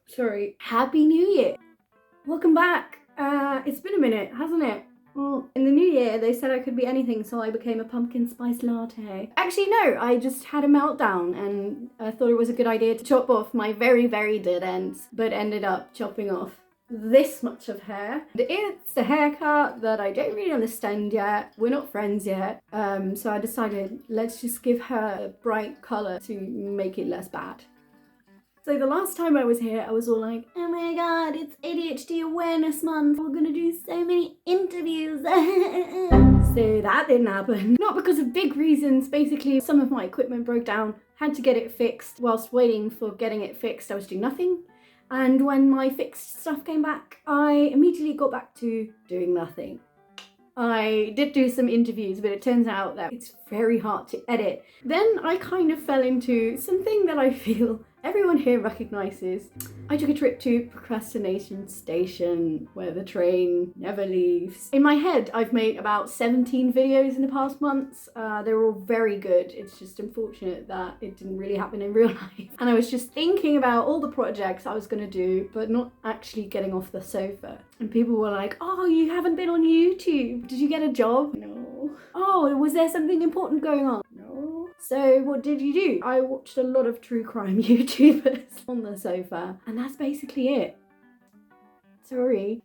Sorry. Happy New Year. Welcome back. It's been a minute, hasn't it? Well, in the new year, they said I could be anything, so I became a pumpkin spice latte. Actually, no, I just had a meltdown and I thought it was a good idea to chop off my very, very dead ends, but ended up chopping off this much of hair. It's a haircut that I don't really understand yet. We're not friends yet. So I decided let's just give her a bright color to make it less bad. So the last time I was here, I was all like, oh my god, it's ADHD Awareness Month. We're gonna do so many interviews. So that didn't happen. Not because of big reasons. Basically, some of my equipment broke down, had to get it fixed. Whilst waiting for getting it fixed, I was doing nothing. And when my fixed stuff came back, I immediately got back to doing nothing. I did do some interviews, but it turns out that it's very hard to edit. Then I kind of fell into something that I feel everyone here recognizes. I took a trip to Procrastination Station, where the train never leaves. In my head, I've made about 17 videos in the past months. They're all very good. It's just unfortunate that it didn't really happen in real life. And I was just thinking about all the projects I was gonna do, but not actually getting off the sofa. And people were like, oh, you haven't been on YouTube. Did you get a job? No. Oh, was there something important going on? No. So what did you do? I watched a lot of true crime YouTubers on the sofa, and that's basically it. Sorry.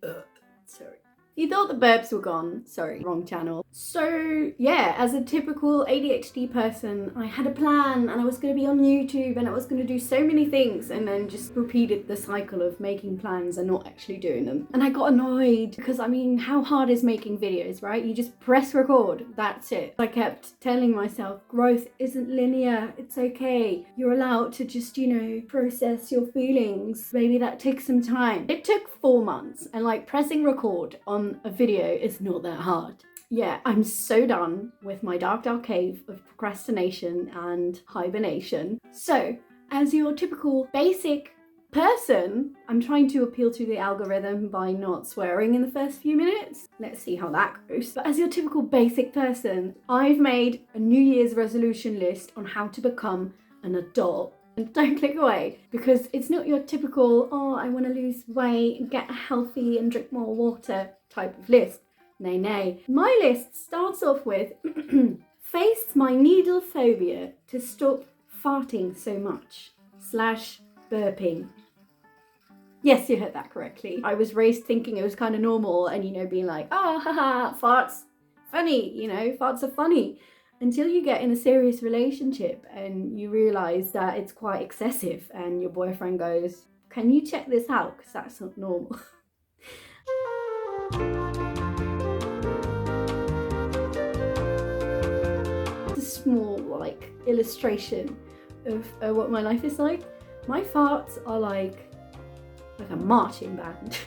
Sorry. You thought the burps were gone. Sorry, wrong channel. So yeah, as a typical ADHD person, I had a plan and I was going to be on YouTube and I was going to do so many things, and then just repeated the cycle of making plans and not actually doing them. And I got annoyed because, I mean, how hard is making videos, right? You just press record, that's it. I kept telling myself, growth isn't linear, it's okay. You're allowed to just, process your feelings. Maybe that takes some time. It took 4 months, and like pressing record on a video is not that hard. Yeah, I'm so done with my dark cave of procrastination and hibernation. So, as your typical basic person, I'm trying to appeal to the algorithm by not swearing in the first few minutes. Let's see how that goes. But as your typical basic person, I've made a New Year's resolution list on how to become an adult. And don't click away, because it's not your typical, oh, I want to lose weight and get healthy and drink more water type of list. Nay. My list starts off with face my needle phobia to stop farting so much / burping. Yes, you heard that correctly. I was raised thinking it was kind of normal and, being like, oh, haha, farts, funny, farts are funny. Until you get in a serious relationship and you realise that it's quite excessive and your boyfriend goes, can you check this out? Because that's not normal. A small, illustration of what my life is like. My farts are like a marching band.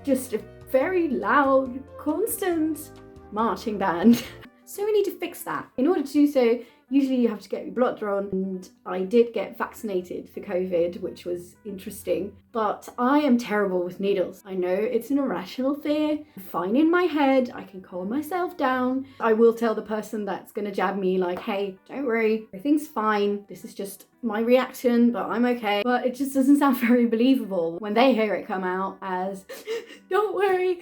Just a very loud, constant marching band. So we need to fix that. In order to do so, usually you have to get your blood drawn, and I did get vaccinated for COVID, which was interesting, but I am terrible with needles. I know it's an irrational fear. I'm fine in my head, I can calm myself down. I will tell the person that's gonna jab me hey, don't worry, everything's fine. This is just my reaction, but I'm okay. But it just doesn't sound very believable when they hear it come out as, don't worry,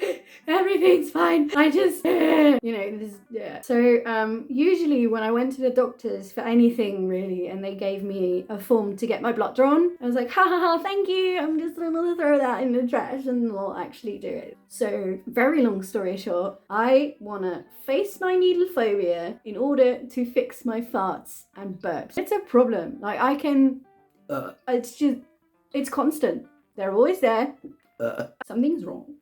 everything's fine. I just, yeah. So usually when I went to the doctors for anything really, and they gave me a form to get my blood drawn, I was like, ha, thank you. I'm just gonna throw that in the trash and we'll actually do it. So very long story short, I wanna face my needle phobia in order to fix my farts and burps. It's a problem. It's constant. They're always there. Something's wrong.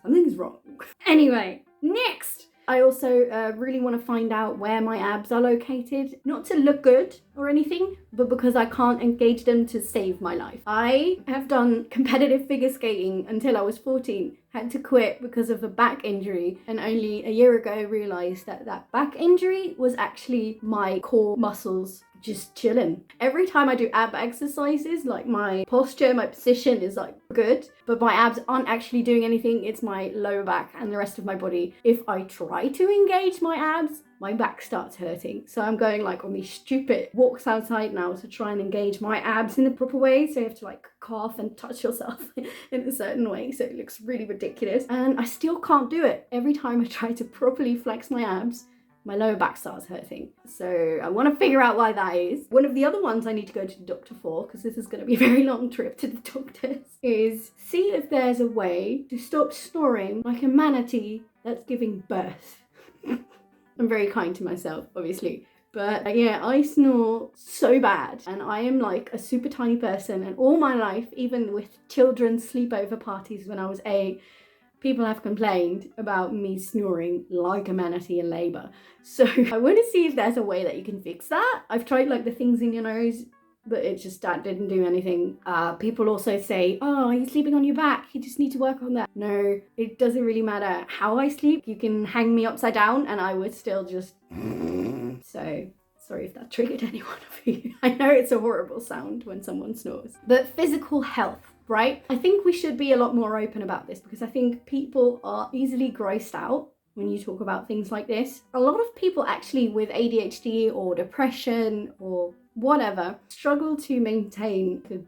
Something's wrong. Anyway, next. I also really want to find out where my abs are located. Not to look good or anything, but because I can't engage them to save my life. I have done competitive figure skating until I was 14. Had to quit because of a back injury, and only a year ago realised that back injury was actually my core muscles just chilling. Every time I do ab exercises, like my posture, my position is like good, but my abs aren't actually doing anything. It's my lower back and the rest of my body. If I try to engage my abs, my back starts hurting. So I'm going like on these stupid walks outside now to try and engage my abs in the proper way. So you have to like cough and touch yourself in a certain way. So it looks really ridiculous. And I still can't do it. Every time I try to properly flex my abs, my lower back starts hurting. So I want to figure out why that is. One of the other ones I need to go to the doctor for, because this is going to be a very long trip to the doctors, is see if there's a way to stop snoring like a manatee that's giving birth. I'm very kind to myself, obviously. But yeah, I snore so bad, and I am like a super tiny person, and all my life, even with children's sleepover parties when I was 8, people have complained about me snoring like a manatee in labour. So I want to see if there's a way that you can fix that. I've tried like the things in your nose, but that didn't do anything. People also say, oh, are you sleeping on your back? You just need to work on that. No, it doesn't really matter how I sleep. You can hang me upside down and I would still just... So, sorry if that triggered any one of you. I know it's a horrible sound when someone snores. But physical health, right? I think we should be a lot more open about this, because I think people are easily grossed out when you talk about things like this. A lot of people actually with ADHD or depression or whatever struggle to maintain a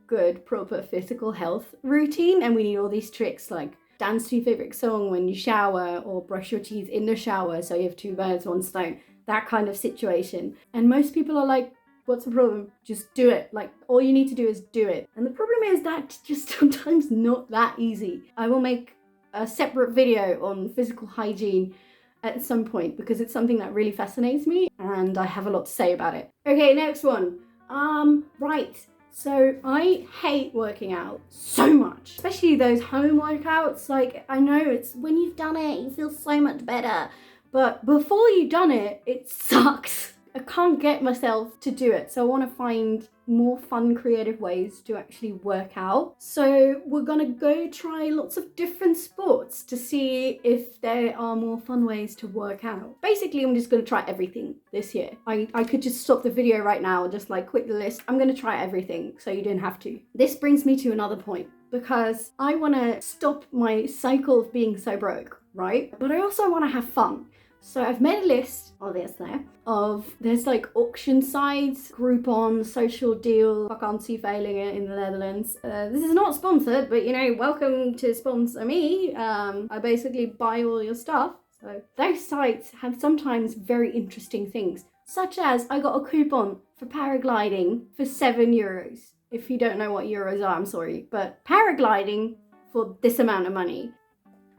good, proper physical health routine, and we need all these tricks like dance to your favorite song when you shower, or brush your teeth in the shower so you have 2 birds, 1 stone, that kind of situation. And most people are like, what's the problem? Just do it. Like, all you need to do is do it. And the problem is that just sometimes not that easy. I will make a separate video on physical hygiene at some point, because it's something that really fascinates me and I have a lot to say about it. Okay, next one. Right. So I hate working out so much, especially those home workouts. Like, I know it's when you've done it, you feel so much better, but before you've done it, it sucks. I can't get myself to do it. So I want to find more fun, creative ways to actually work out. So we're gonna go try lots of different sports to see if there are more fun ways to work out. Basically, I'm just gonna try everything this year. I could just stop the video right now and just like quit the list. I'm gonna try everything so you don't have to. This brings me to another point, because I wanna stop my cycle of being so broke, right? But I also wanna have fun. So I've made a list, there's like auction sites, Groupon, Social Deal, vakantieveiling in the Netherlands. This is not sponsored, but you know, welcome to sponsor me. I basically buy all your stuff. So those sites have sometimes very interesting things, such as I got a coupon for paragliding for €7. If you don't know what euros are, I'm sorry, but paragliding for this amount of money.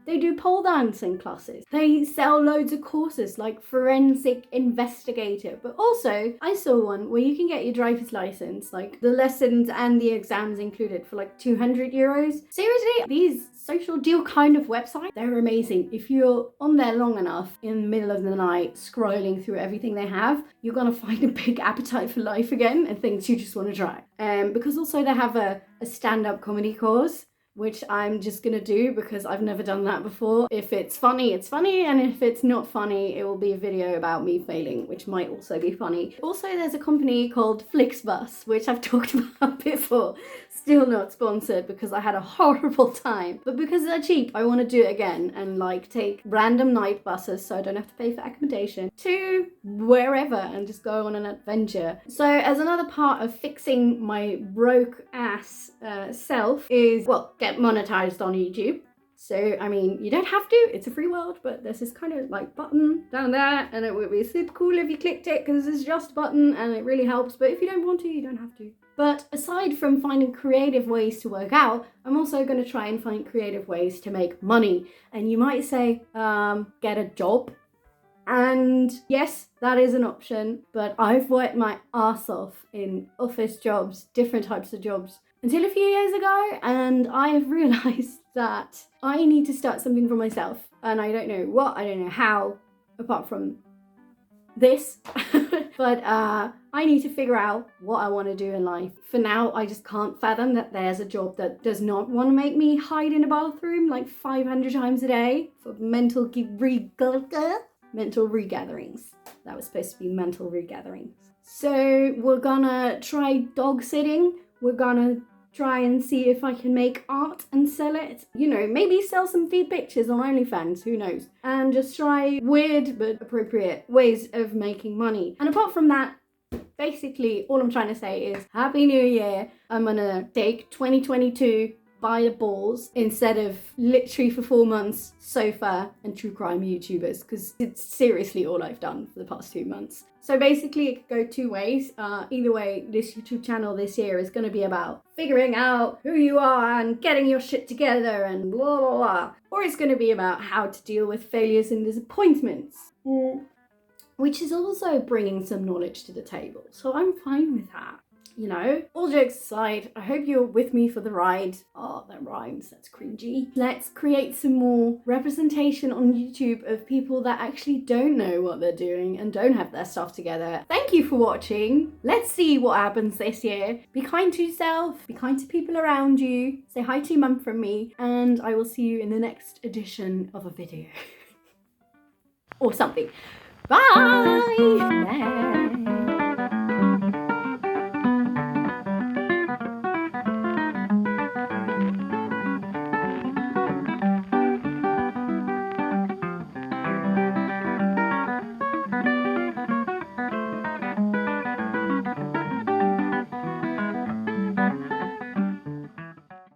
They do pole dancing classes. They sell loads of courses like forensic investigator. But also, I saw one where you can get your driver's license, like the lessons and the exams included, for like €200. Seriously, these Social Deal kind of websites, they're amazing. If you're on there long enough in the middle of the night scrolling through everything they have, you're gonna find a big appetite for life again and things you just want to try. Because also they have a stand-up comedy course, which I'm just gonna do because I've never done that before. If it's funny, it's funny, and if it's not funny, it will be a video about me failing, which might also be funny. Also, there's a company called Flixbus, which I've talked about before. Still not sponsored because I had a horrible time. But because they're cheap, I want to do it again and like take random night buses so I don't have to pay for accommodation to wherever and just go on an adventure. So as another part of fixing my broke ass self is, well, get monetized on YouTube. So, I mean, you don't have to, it's a free world, but there's this kind of like button down there, and it would be super cool if you clicked it because it's just a button and it really helps. But if you don't want to, you don't have to. But aside from finding creative ways to work out, I'm also going to try and find creative ways to make money. And you might say, get a job. And yes, that is an option, but I've worked my ass off in office jobs, different types of jobs, until a few years ago, and I have realised that I need to start something for myself. And I don't know what, I don't know how, apart from this, but I need to figure out what I want to do in life. For now, I just can't fathom that there's a job that does not want to make me hide in a bathroom like 500 times a day for mental regatherings. That was supposed to be mental regatherings. So we're gonna try dog sitting. We're gonna try and see if I can make art and sell it. You know, maybe sell some feed pictures on OnlyFans, who knows? And just try weird but appropriate ways of making money. And apart from that, basically all I'm trying to say is Happy New Year. I'm gonna take 2022 by the balls instead of literally for 4 months sofa and true crime YouTubers, because it's seriously all I've done for the past 2 months. So basically it could go 2 ways. Either way, this YouTube channel this year is going to be about figuring out who you are and getting your shit together and blah blah blah. Or it's going to be about how to deal with failures and disappointments. Which is also bringing some knowledge to the table. So I'm fine with that. You know, all jokes aside, I hope you're with me for the ride. Oh, that rhymes, that's cringy. Let's create some more representation on YouTube of people that actually don't know what they're doing and don't have their stuff together. Thank you for watching. Let's see what happens this year. Be kind to yourself, be kind to people around you. Say hi to your mum from me, and I will see you in the next edition of a video. Or something. Bye! Bye!